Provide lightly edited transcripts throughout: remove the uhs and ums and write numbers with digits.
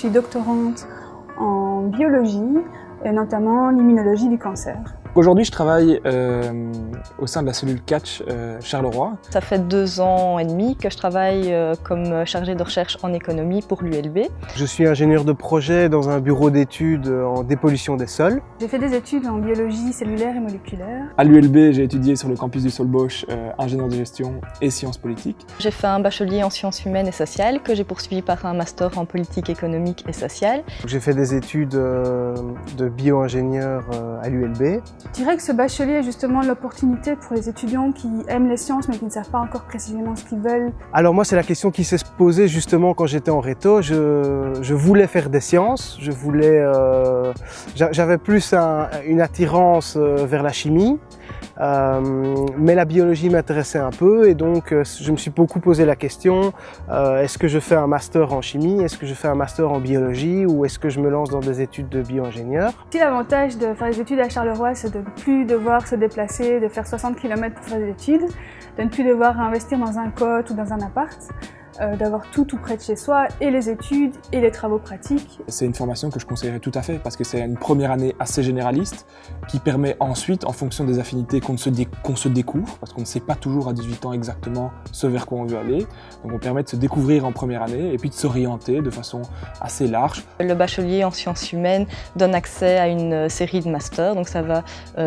suis doctorante en biologie, et notamment l'immunologie du cancer. Aujourd'hui, je travaille au sein de la cellule Catch Charleroi. Ça fait 2 ans et demi que je travaille comme chargée de recherche en économie pour l'ULB. Je suis ingénieur de projet dans un bureau d'études en dépollution des sols. J'ai fait des études en biologie cellulaire et moléculaire. À l'ULB, j'ai étudié sur le campus du Solbosch ingénieur de gestion et sciences politiques. J'ai fait un bachelier en sciences humaines et sociales que j'ai poursuivi par un master en politique économique et sociale. J'ai fait des études de bio-ingénieur à l'ULB. Je dirais que ce bachelier est justement l'opportunité pour les étudiants qui aiment les sciences mais qui ne savent pas encore précisément ce qu'ils veulent. Alors moi, c'est la question qui s'est posée justement quand j'étais en réto. Je voulais faire des sciences, j'avais plus une attirance vers la chimie, mais la biologie m'intéressait un peu et donc je me suis beaucoup posé la question, est-ce que je fais un master en chimie, est-ce que je fais un master en biologie ou est-ce que je me lance dans des études de bio-ingénieur? Si l'avantage de faire des études à Charleroi, c'est de ne plus devoir se déplacer, de faire 60 km pour faire des études, de ne plus devoir investir dans un cote ou dans un appart, d'avoir tout près de chez soi, et les études et les travaux pratiques. C'est une formation que je conseillerais tout à fait parce que c'est une première année assez généraliste qui permet ensuite, en fonction des affinités qu'on se découvre, parce qu'on ne sait pas toujours à 18 ans exactement ce vers quoi on veut aller, donc on permet de se découvrir en première année et puis de s'orienter de façon assez large. Le bachelier en sciences humaines donne accès à une série de masters, donc ça va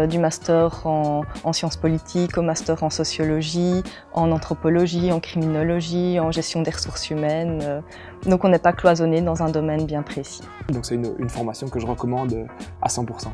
du master en sciences politiques au master en sociologie, en anthropologie, en criminologie, en gestion des ressources humaines, donc on n'est pas cloisonné dans un domaine bien précis. Donc c'est une formation que je recommande à 100%.